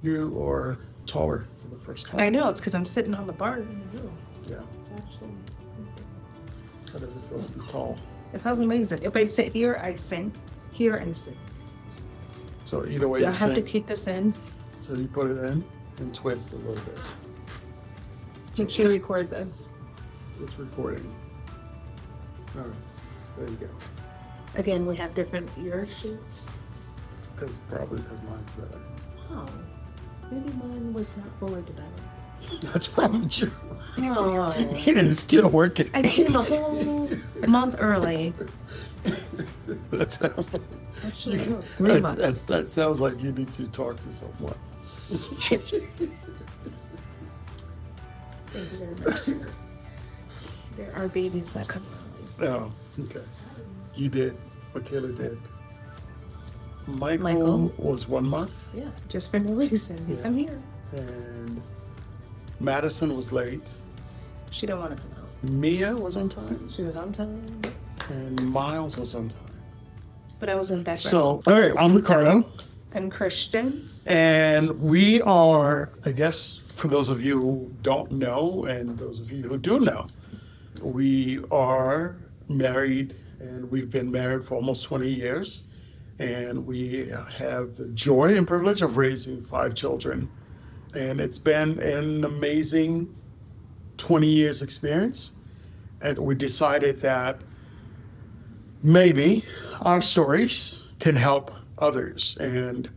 You are taller for the first time. I know, it's because I'm sitting on the bar in the middle. Yeah. It's actually... How does it feel to be tall? It feels amazing. If I sit here, I sing. Here, I sing. So either way Do you I have to sing. keep this in? So you put it in and twist a little bit. Make sure you record this. It's recording. All right. There you go. Again, we have different ear shapes. Probably because mine's better. Oh, maybe mine was not fully developed. That's probably true. Oh, It is still working. I came a whole month early. That sounds like Actually, it was 3 months. that sounds like you need to talk to someone. Thank you very much, sir. There are babies that come early. Oh, okay. You did. Michaela did. Michael Michael. was 1 month, Yeah, just for no reason. Yeah. I'm here. and Madison was late. She didn't want to come out. Mia was on time, She was on time, and Miles was on time. but I was in bed. So, all right, I'm Ricardo, And Christian. and we are, I guess, for those of you who don't know, and those of you who do know, we are married, and we've been married for almost 20 years. And we have the joy and privilege of raising 5 children. And it's been an amazing 20 years experience. And we decided that maybe our stories can help others. And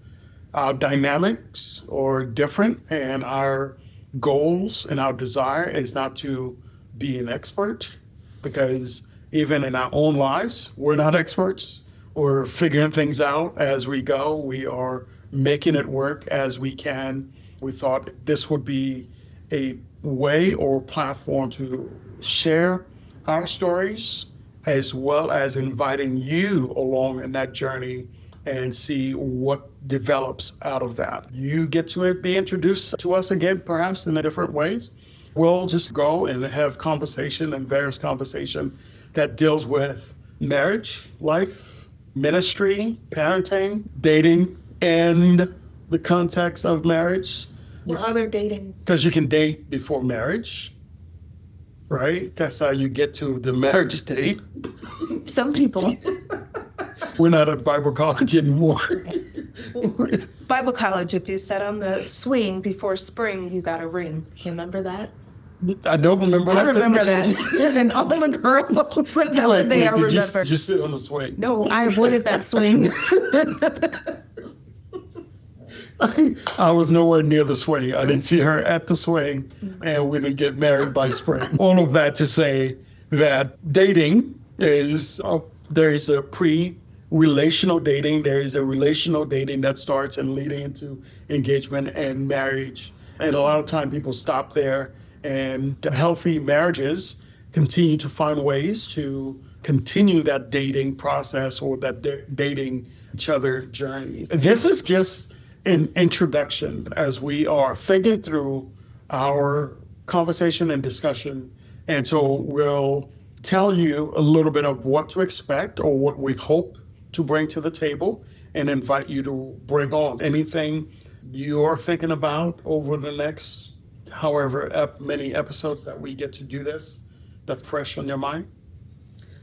our dynamics are different, and our goals and our desire is not to be an expert, because even in our own lives, we're not experts. We're figuring things out as we go. We are making it work as we can. We thought this would be a way or platform to share our stories, as well as inviting you along in that journey and see what develops out of that. You get to be introduced to us again, perhaps in different ways. We'll just go and have conversation and various conversation that deals with marriage, life, ministry, parenting, dating, and the context of marriage. What other dating? Because you can date before marriage, right? That's how you get to the marriage date. Some people. We're not at Bible college anymore. Bible college, if you sat on the swing before spring, you got a ring. You remember that? I don't remember that. I remember that. And all the girls that they I Did you remember. just sit on the swing? No, I avoided that swing. I was nowhere near the swing. I didn't see her at the swing, and we didn't get married by spring. All of that to say that dating is, there is a pre-relational dating. There is a relational dating that starts and leading into engagement and marriage. And a lot of time people stop there, and healthy marriages continue to find ways to continue that dating process or that dating each other journey. This is just an introduction as we are thinking through our conversation and discussion. And so we'll tell you a little bit of what to expect or what we hope to bring to the table, and invite you to bring on anything you're thinking about over the next however many episodes that we get to do this that's fresh on your mind.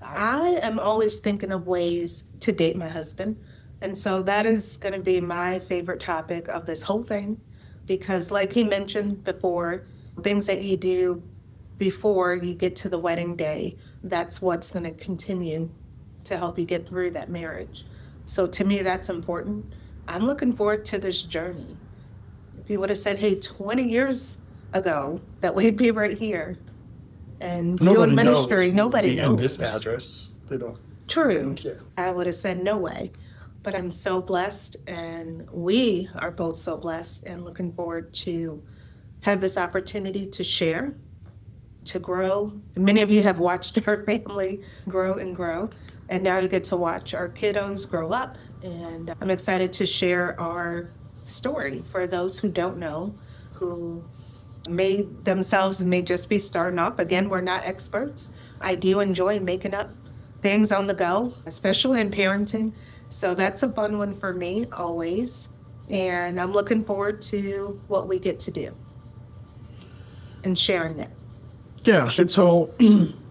I am always thinking of ways to date my husband. And so that is going to be my favorite topic of this whole thing, because like he mentioned before, things that you do before you get to the wedding day, that's what's going to continue to help you get through that marriage. So to me, that's important. I'm looking forward to this journey. If you would have said, hey, 20 years ago, that we'd be right here and doing ministry, nobody knows. In this address, they don't. True. Yeah. I would have said no way. But I'm so blessed, and we are both so blessed, and looking forward to have this opportunity to share, to grow. Many of you have watched our family grow and grow, and now you get to watch our kiddos grow up. And I'm excited to share our story for those who don't know, who may just be starting off. Again, we're not experts. I do enjoy making up things on the go, especially in parenting. So that's a fun one for me always. And I'm looking forward to what we get to do and sharing it. Yeah, and so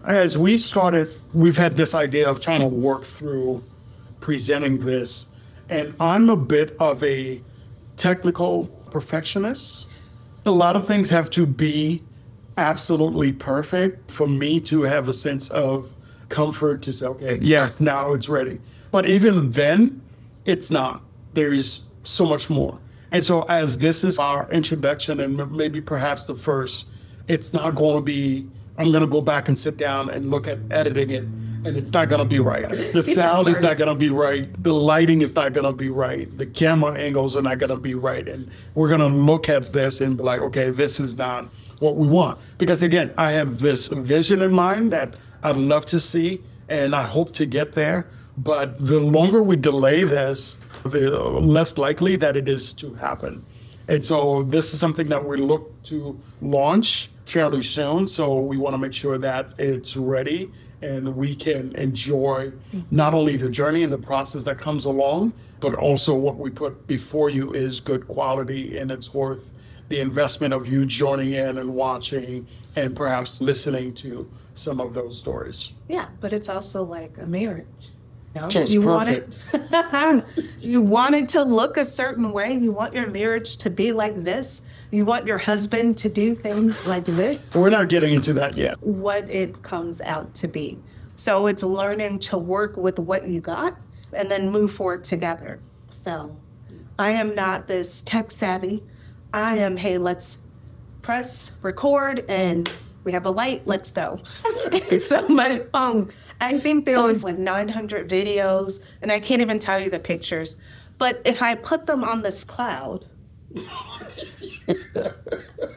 as we started, we've had this idea of trying to work through presenting this, and I'm a bit of a technical perfectionist. A lot of things have to be absolutely perfect for me to have a sense of comfort to say, okay, yes, now it's ready. But even then, it's not. There is so much more. And so as this is our introduction and maybe perhaps the first, it's not going to be, I'm going to go back and sit down and look at editing it, and it's not going to be right. The sound is not going to be right. The lighting is not going to be right. The camera angles are not going to be right. And we're going to look at this and be like, okay, this is not what we want. Because again, I have this vision in mind that I'd love to see, and I hope to get there. But the longer we delay this, the less likely that it is to happen. And so this is something that we look to launch fairly soon. So we want to make sure that it's ready and we can enjoy not only the journey and the process that comes along, but also what we put before you is good quality, and it's worth the investment of you joining in and watching and perhaps listening to some of those stories. Yeah, but it's also like a marriage. Just you perfect. you want it to look a certain way. You want your marriage to be like this. You want your husband to do things like this. We're not getting into that yet. What it comes out to be. So it's learning to work with what you got and then move forward together. So I am not this tech savvy. I am, hey, let's press record and we have a light, let's go. So my phone, I think there was like 900 videos, and I can't even tell you the pictures. But if I put them on this cloud,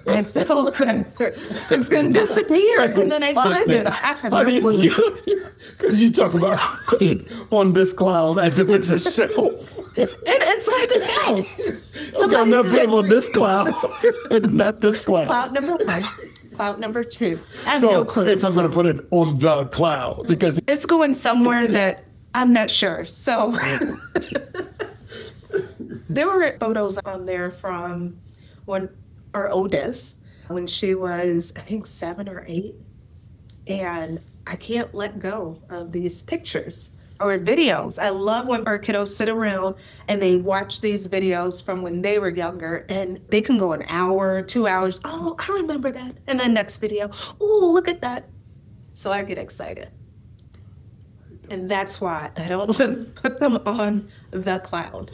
I feel like it's going to disappear, and then I find it. Because you talk about on this cloud as if it's a shelf. And it's like a shelf. Okay, I'm not putting on this cloud, and not this cloud. Cloud number 1. Cloud number 2. I have So no clue. I'm going to put it on the cloud because It's going somewhere that I'm not sure. So there were photos on there from when our oldest, when she was, I think, 7 or 8. And I can't let go of these pictures or videos. I love when our kiddos sit around and they watch these videos from when they were younger, and they can go an hour, 2 hours. Oh, I remember that. And then next video, oh, look at that. So I get excited. And that's why I don't put them on the cloud.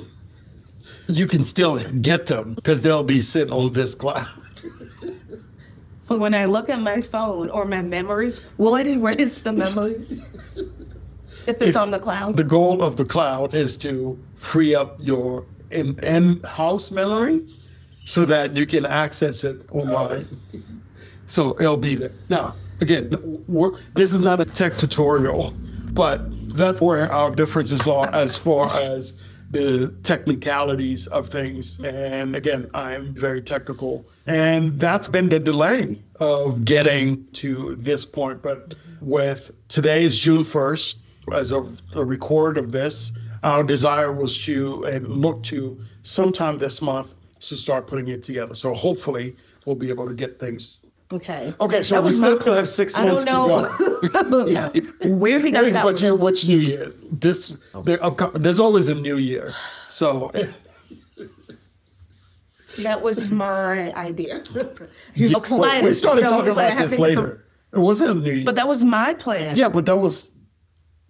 you can still get them because they'll be sitting on this cloud. But when I look at my phone or my memories, will it erase the memories if it's on the cloud? The goal of the cloud is to free up your in-house memory so that you can access it online. So it'll be there. Now, again, this is not a tech tutorial, but that's where our differences are as far as the technicalities of things. And again, I'm very technical. And that's been the delay of getting to this point. But with today is June 1st, as of the record of this, our desire was to and look to sometime this month to start putting it together. So hopefully we'll be able to get things. Okay. Okay, so we still have 6 months to go. Yeah. Where we got that? But what's New Year? There's always a New Year. So That was my idea. we started talking about this later. It wasn't a New Year. But that was my plan. Yeah, but that was.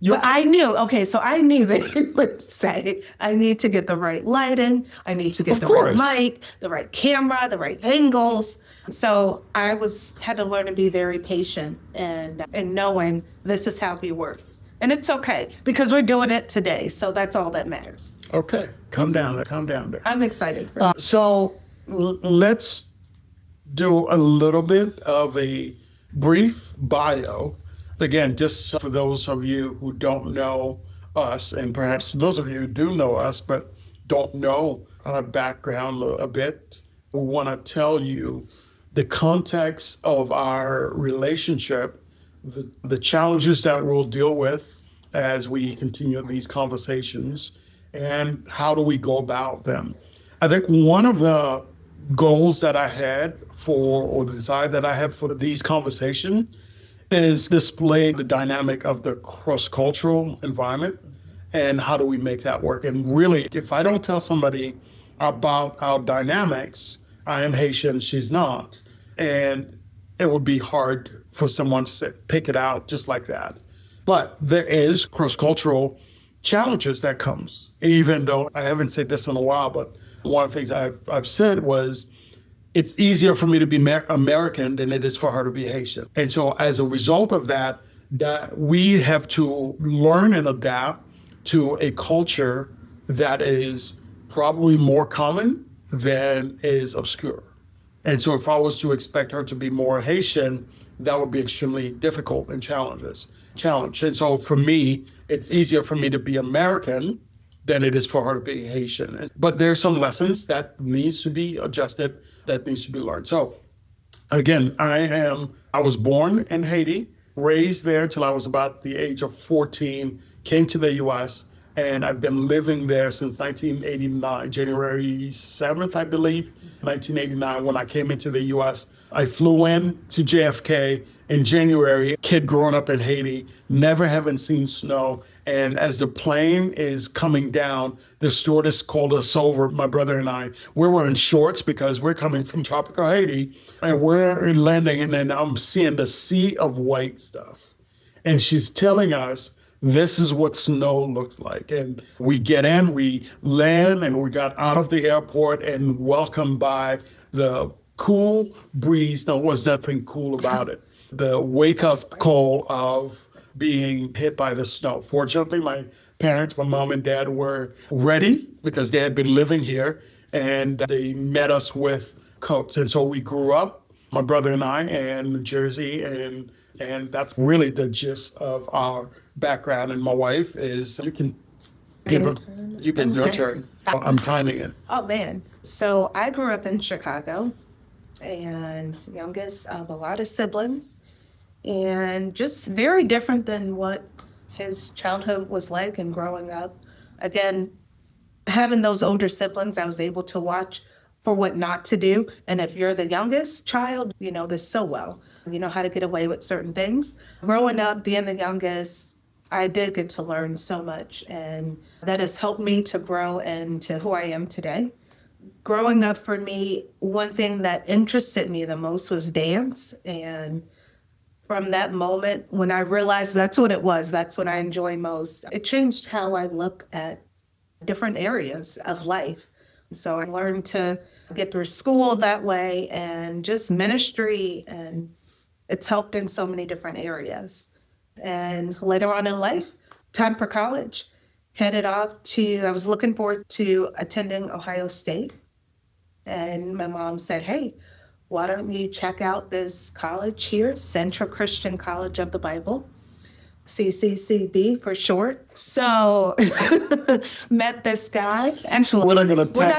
But I knew, so I knew that he would say, I need to get the right lighting, I need to get the right mic, the right camera, the right angles. So I had to learn to be very patient and knowing this is how he works. And it's okay, because we're doing it today, so that's all that matters. Okay, calm down there. I'm excited. So let's do a little bit of a brief bio. Again, just for those of you who don't know us, and perhaps those of you who do know us but don't know our background a bit, we want to tell you the context of our relationship, the challenges that we'll deal with as we continue these conversations, and how do we go about them. I think one of the goals that I had or the desire that I have for these conversations is display the dynamic of the cross-cultural environment and how do we make that work. And really, if I don't tell somebody about our dynamics, I am Haitian, she's not. And it would be hard for someone to pick it out just like that. But there is cross-cultural challenges that comes, even though I haven't said this in a while, but one of the things I've said was, it's easier for me to be American than it is for her to be Haitian. And so as a result of that we have to learn and adapt to a culture that is probably more common than is obscure. And so if I was to expect her to be more Haitian, that would be extremely difficult and challenge. And so for me, it's easier for me to be American than it is for her to be Haitian. But there's some lessons that needs to be adjusted, that needs to be learned. So again, I was born in Haiti, raised there till I was about the age of 14, came to the US, and I've been living there since 1989, January 7th, I believe, 1989, when I came into the US. I flew in to JFK in January, kid growing up in Haiti, never having seen snow. And as the plane is coming down, the stewardess called us over, my brother and I. We're wearing shorts because we're coming from tropical Haiti, and we're landing, and then I'm seeing the sea of white stuff. And she's telling us, this is what snow looks like. And we get in, we land, and we got out of the airport and welcomed by the cool breeze. There was nothing cool about it. The wake-up call of being hit by the snow. Fortunately, my parents, my mom and dad, were ready because they had been living here, and they met us with coats. And so we grew up, my brother and I, in New Jersey, and that's really the gist of our background. And my wife is, you can give her, your turn. I'm timing it. Oh, man. So I grew up in Chicago, and youngest of a lot of siblings, and just very different than what his childhood was like and growing up. Again, having those older siblings, I was able to watch for what not to do. And if you're the youngest child, you know this so well. You know how to get away with certain things. Growing up, being the youngest, I did get to learn so much, and that has helped me to grow into who I am today. Growing up for me, one thing that interested me the most was dance. And from that moment, when I realized that's what it was, that's what I enjoy most, it changed how I look at different areas of life. So I learned to get through school that way, and just ministry, and it's helped in so many different areas. And later on in life, time for college, I was looking forward to attending Ohio State. And my mom said, hey, why don't you check out this college here, Central Christian College of the Bible, CCCB for short. So met this guy. Actually, we're not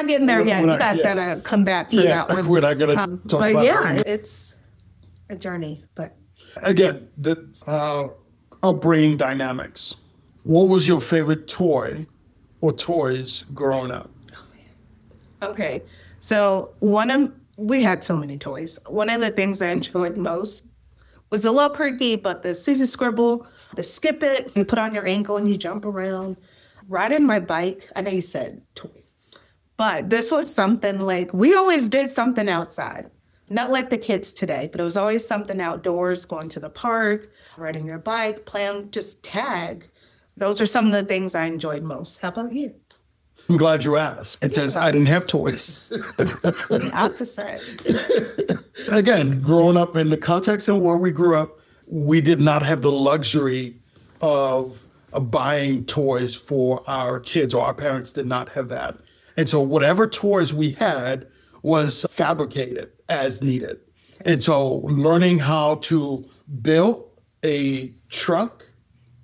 getting there yet. You guys gotta come back for that one. We're not gonna talk but about yeah, it's a journey. But again, the upbringing dynamics. What was your favorite toy or toys growing up? Okay, so we had so many toys. One of the things I enjoyed most was a little creepy, but the Susie Scribble, the skip it, you put on your ankle and you jump around. Riding my bike, I know you said toy, but this was something like, we always did something outside. Not like the kids today, but it was always something outdoors, going to the park, riding your bike, playing just tag. Those are some of the things I enjoyed most. How about you? I'm glad you asked, because I didn't have toys. The opposite. Again, growing up in the context of where we grew up, we did not have the luxury of buying toys for our kids, or our parents did not have that. And so whatever toys we had was fabricated as needed. And so learning how to build a truck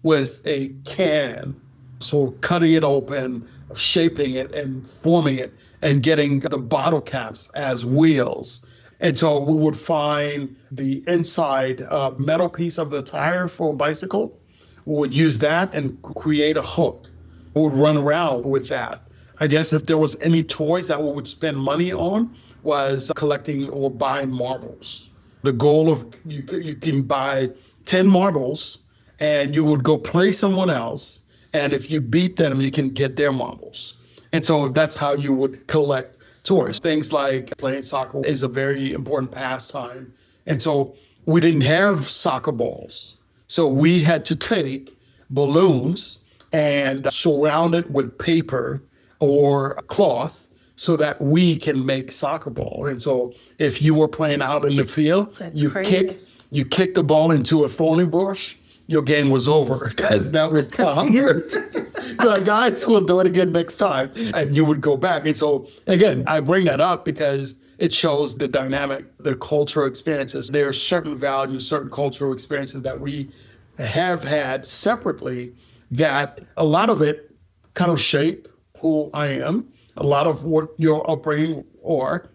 with a can, so cutting it open, shaping it and forming it, and getting the bottle caps as wheels. And so we would find the inside metal piece of the tire for a bicycle. We would use that and create a hook. We would run around with that. I guess if there was any toys that we would spend money on was collecting or buying marbles. The goal of you can buy 10 marbles and you would go play someone else. And if you beat them, you can get their marbles. And so that's how you would collect toys. Things like playing soccer is a very important pastime. And so we didn't have soccer balls. So we had to take balloons and surround it with paper or cloth so that we can make soccer ball. And so if you were playing out in the field, That's you crazy. kick the ball into a thorny bush, your game was over because that would come. The guys will do it again next time, and you would go back. And so again, I bring that up because it shows the dynamic, the cultural experiences. There are certain values, certain cultural experiences that we have had separately that a lot of it kind of shape who I am. A lot of what your upbringing are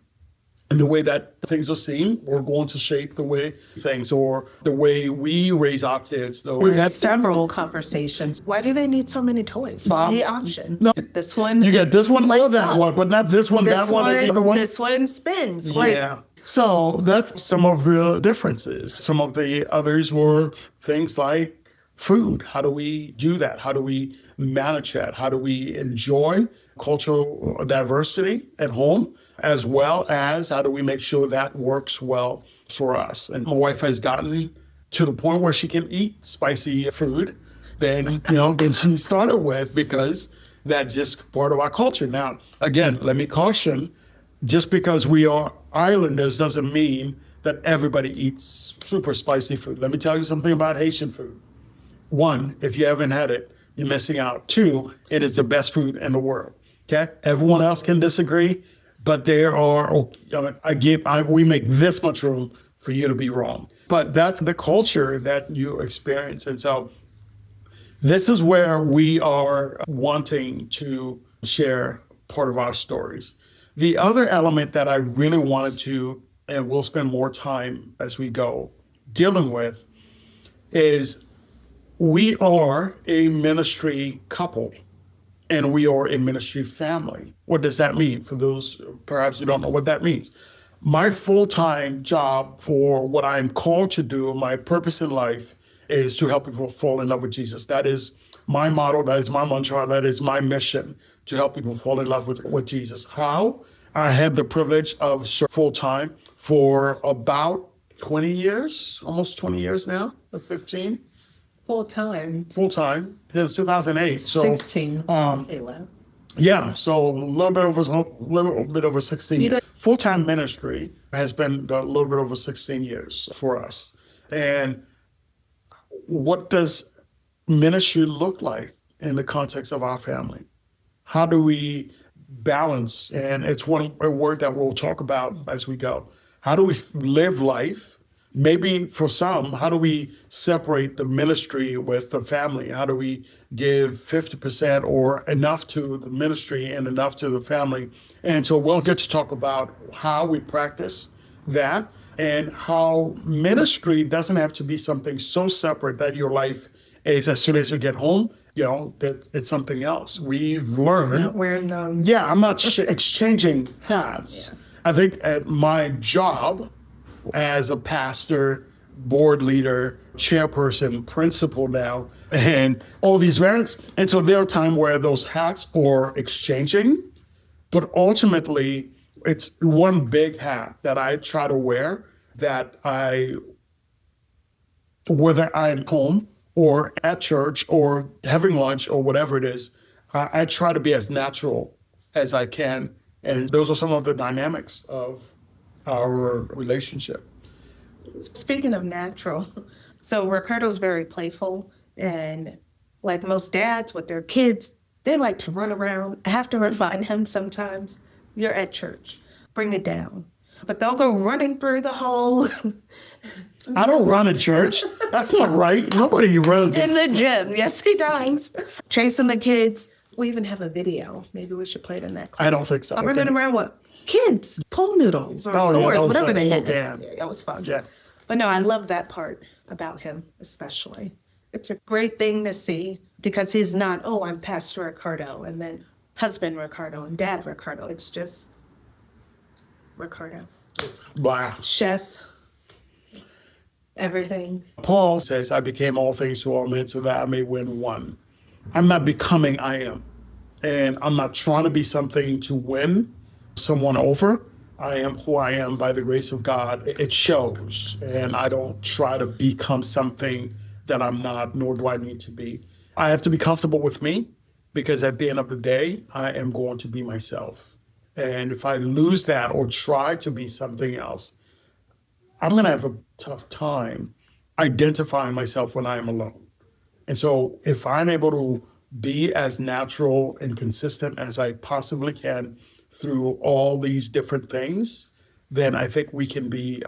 and the way that things are seen are going to shape the way things or the way we raise our kids. We've had Several conversations. Why do they need so many toys? So many options. No. This one. You get this one or that one, but not this one, This that one, or the other one. This one spins. Yeah. So that's some of the differences. Some of the others were things like food. How do we do that? How do we manage that? How do we enjoy cultural diversity at home, as well as how do we make sure that works well for us? And my wife has gotten to the point where she can eat spicy food than she started with, because that's just part of our culture. Now, again, let me caution, just because we are islanders doesn't mean that everybody eats super spicy food. Let me tell you something about Haitian food. One, if you haven't had it, you're missing out. Two, it is the best food in the world. Okay, everyone else can disagree, but there are. We make this much room for you to be wrong. But that's the culture that you experience, and so this is where we are wanting to share part of our stories. The other element that I really wanted to, and we'll spend more time as we go dealing with, is we are a ministry couple and we are a ministry family. What does that mean? For those perhaps who don't know what that means. My full-time job for what I'm called to do, my purpose in life, is to help people fall in love with Jesus. That is my motto, that is my mantra, that is my mission, to help people fall in love with Jesus. How? I have the privilege of serving full-time for about 20 years, almost 20 years now, 15. Full-time. Full-time since 2008. So 16. Halo. Yeah, so a little bit over 16 years. Full-time ministry has been a little bit over 16 years for us. And what does ministry look like in the context of our family? How do we balance? And it's a word that we'll talk about as we go. How do we live life? Maybe for some, how do we separate the ministry with the family? How do we give 50% or enough to the ministry and enough to the family? And so we'll get to talk about how we practice that and how ministry doesn't have to be something so separate that your life is, as soon as you get home, that it's something else. We've learned. I'm not exchanging hats. Yeah. I think at my job, as a pastor, board leader, chairperson, principal now, and all these variants. And so there are times where those hats are exchanging, but ultimately it's one big hat that I try to wear, that whether I'm home or at church or having lunch or whatever it is, I try to be as natural as I can. And those are some of the dynamics of our relationship. Speaking of natural, so Ricardo's very playful, and like most dads with their kids, they like to run around. I have to remind him sometimes, you're at church, bring it down. But they'll go running through the halls. I don't run at church. That's not right. Nobody runs. In the gym, yes he does. Chasing the kids. We even have a video. Maybe we should play it in that clip. I don't think so. I'm running around with kids, pool noodles or swords, whatever they had. Yeah, that was fun. Yeah. But no, I love that part about him, especially. It's a great thing to see, because he's not, I'm Pastor Ricardo, and then husband Ricardo and dad Ricardo. It's just Ricardo. Wow. Chef, everything. Paul says, I became all things to all men so that I may win one. I'm not becoming, I am. And I'm not trying to be something to win someone over. I am who I am by the grace of God. It shows. And I don't try to become something that I'm not, nor do I need to be. I have to be comfortable with me because at the end of the day, I am going to be myself. And if I lose that or try to be something else, I'm going to have a tough time identifying myself when I am alone. And so if I'm able to be as natural and consistent as I possibly can through all these different things, then I think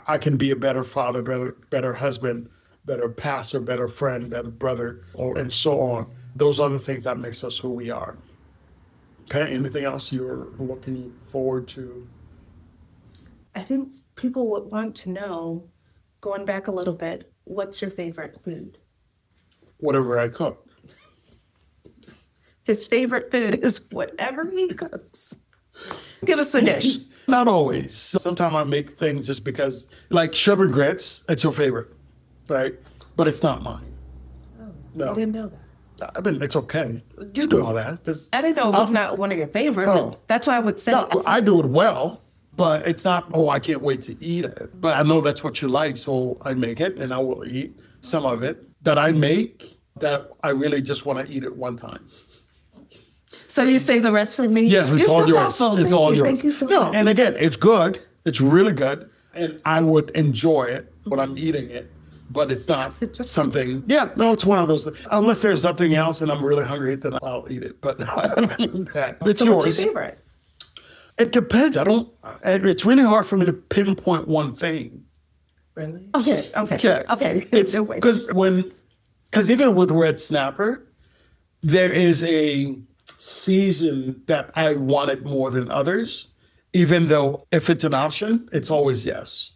I can be a better father, better husband, better pastor, better friend, better brother, and so on. Those are the things that makes us who we are. Okay, anything else you're looking forward to? I think people would want to know, going back a little bit, what's your favorite food? Whatever I cook. His favorite food is whatever he cooks. Give us a dish. Not always. Sometimes I make things just because, like sugar grits, it's your favorite, right? But it's not mine. Oh, No. I didn't know that. I mean, it's okay. You do all that. I didn't know it was not one of your favorites. Oh. That's why I would say No, it. I do it well, but it's not, oh, I can't wait to eat it. But I know that's what you like, so I make it, and I will eat some of it that I make that I really just want to eat it one time. So you save the rest for me? Yeah, it's You're all so yours. thoughtful. It's Thank all you. yours. Thank you so No, much. and again, it's good. It's really good, and I would enjoy it when I'm eating it. But it's not something. Yeah, no, it's one of those. Unless there's nothing else, and I'm really hungry, then I'll eat it. But it's So yours. what's your favorite? It depends. It's really hard for me to pinpoint one thing. Really? Okay. It's because even with red snapper, there is a season that I wanted more than others. Even though if it's an option, it's always yes.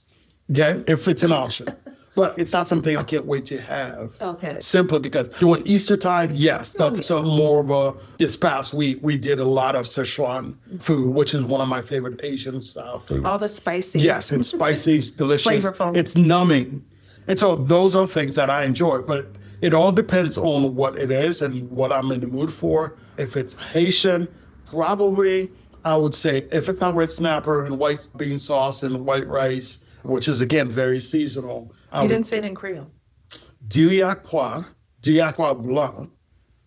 Okay, if it's an option. But it's not something I can't wait to have. Okay. Simply because during Easter time, yes, that's more of a, this past week, we did a lot of Szechuan food, which is one of my favorite Asian style food. All the spicy. Yes, it's spicy, it's delicious. Flavorful. It's numbing. And so those are things that I enjoy, but it all depends on what it is and what I'm in the mood for. If it's Haitian, probably I would say if it's not red snapper and white bean sauce and white rice, which is again very seasonal. You didn't say it in Creole. Dillac pois blanc,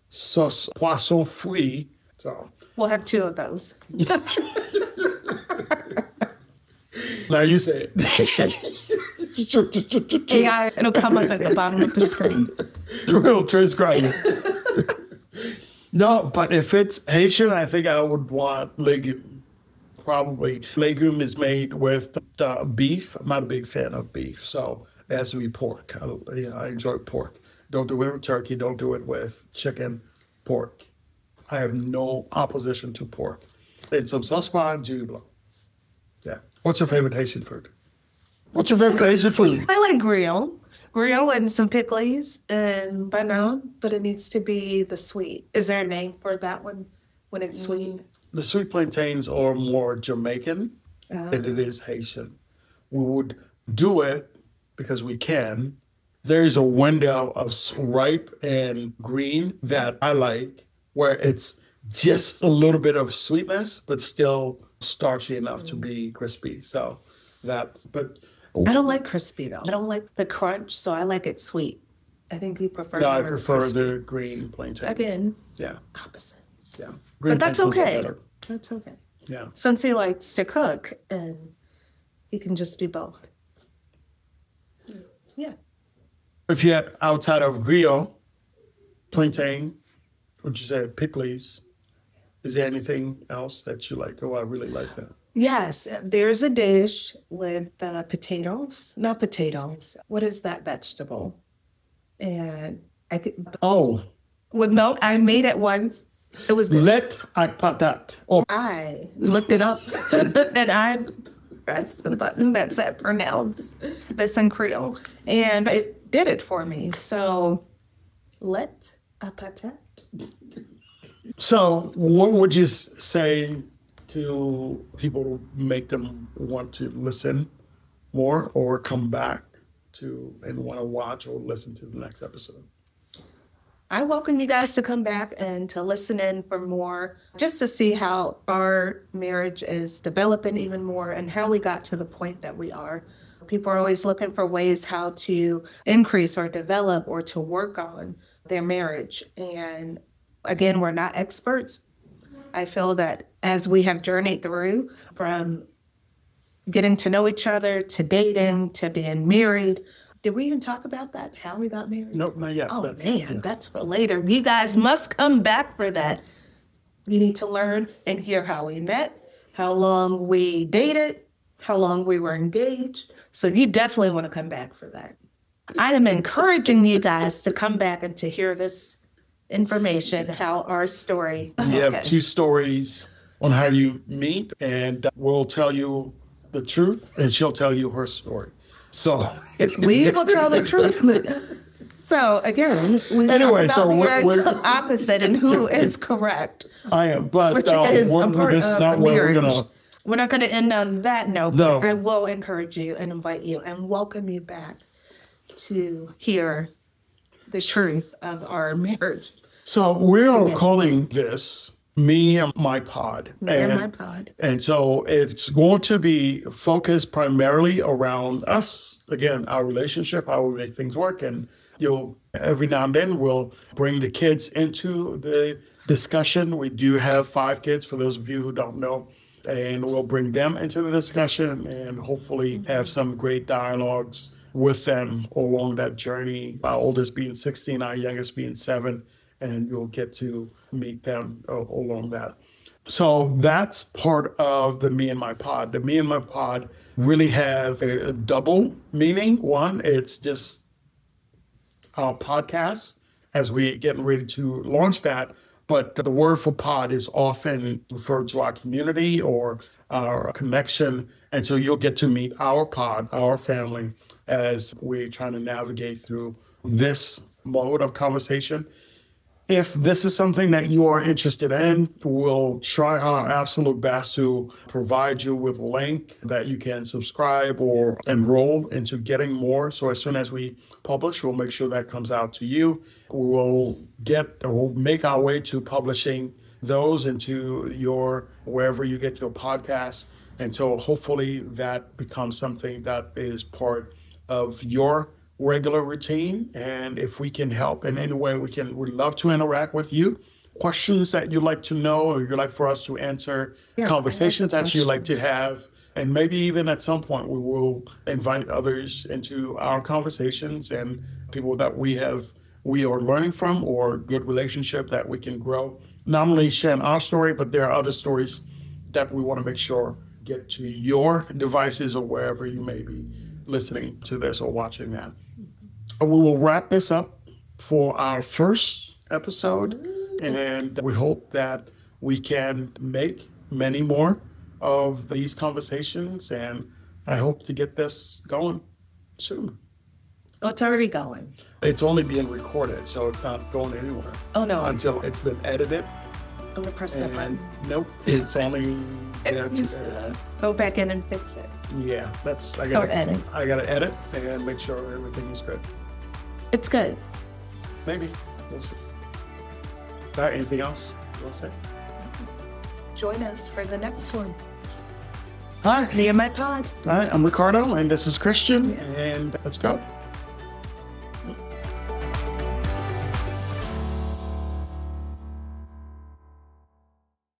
sauce poisson frit. So We'll have two of those. now you say it. AI, it'll come up at the bottom of the screen. Real transcribe it. No, but if it's Haitian, I think I would want legume. Probably. Legume is made with beef. I'm not a big fan of beef, so it has to be pork. I enjoy pork. Don't do it with turkey. Don't do it with chicken. Pork. I have no opposition to pork. And some sauce pan, jus blanc. Yeah. What's your favorite Haitian food? What's your favorite Haitian food? I like grill and some pickles and banan, but it needs to be the sweet. Is there a name for that one when it's sweet? The sweet plantains are more Jamaican than it is Haitian. We would do it because we can. There is a window of ripe and green that I like, where it's just a little bit of sweetness, but still starchy enough to be crispy. So but I don't like crispy though. I don't like the crunch, so I like it sweet. I think you prefer no, I more prefer crispy. the green plantain. Again, Yeah, opposites. yeah. But that's plantains are okay. better. That's okay. Yeah. Since he likes to cook, and he can just do both. Yeah. If you had outside of griot, plantain, would you say pickles? Is there anything else that you like? Oh, I really like that. Yes, there's a dish with potatoes. Not potatoes. What is that vegetable? And I could Oh, with milk. I made it once. It was good. let à patate. Or I looked it up and I pressed the button that said pronounce this in Creole, and it did it for me. So let a patate. So what would you say to people to make them want to listen more or come back to and want to watch or listen to the next episode? I welcome you guys to come back and to listen in for more, just to see how our marriage is developing even more and how we got to the point that we are. People are always looking for ways how to increase or develop or to work on their marriage. And again, we're not experts. I feel that as we have journeyed through from getting to know each other to dating to being married. Did we even talk about that? How we got married? Nope, not yet. Oh, that's for later. You guys must come back for that. You need to learn and hear how we met, how long we dated, how long we were engaged. So you definitely want to come back for that. I am encouraging you guys to come back and to hear this information, how our story. You have two stories on how you meet, and we'll tell you the truth, and she'll tell you her story. So we will tell the truth. So again, we anyway, talk so about we're the opposite and who is correct. I am, but Which is a part this is of not where we're marriage. gonna. We're not going to end on that note. No. But I will encourage you and invite you and welcome you back to hear the truth of our marriage. So we're calling this Me and My Pod. Me and My Pod. And so it's going to be focused primarily around us, again, our relationship, how we make things work. And every now and then we'll bring the kids into the discussion. We do have 5 kids, for those of you who don't know. And we'll bring them into the discussion and hopefully have some great dialogues with them along that journey. Our oldest being 16, our youngest being 7, and you'll get to meet them along that. So that's part of the Me and My Pod. The Me and My Pod really have a double meaning. One, it's just our podcast as we getting ready to launch that. But the word for pod is often referred to our community or our connection. And so you'll get to meet our pod, our family, as we're trying to navigate through this mode of conversation. If this is something that you are interested in, we'll try our absolute best to provide you with a link that you can subscribe or enroll into getting more. So as soon as we publish, we'll make sure that comes out to you. We'll make our way to publishing those into wherever you get your podcasts. And so hopefully that becomes something that is part of your regular routine. And if we can help in any way, we'd love to interact with you. Questions that you'd like to know or you'd like for us to answer, conversations that you'd like to have. And maybe even at some point we will invite others into our conversations and people that we are learning from or good relationship that we can grow. Not only sharing our story, but there are other stories that we want to make sure get to your devices or wherever you may be listening to this or watching that. We will wrap this up for our first episode, and we hope that we can make many more of these conversations, and I hope to get this going soon. Oh, it's already going. It's only being recorded, so it's not going anywhere. Oh, no. Until it's been edited. I'm going to press that button. Nope, it's only there Just go back in and fix it. Yeah, I gotta edit and make sure everything is good. It's good. Maybe. We'll see. All right, anything else you want to say? Join us for the next one. All right. Me and My Pod. All right, I'm Ricardo, and this is Christian, and let's go.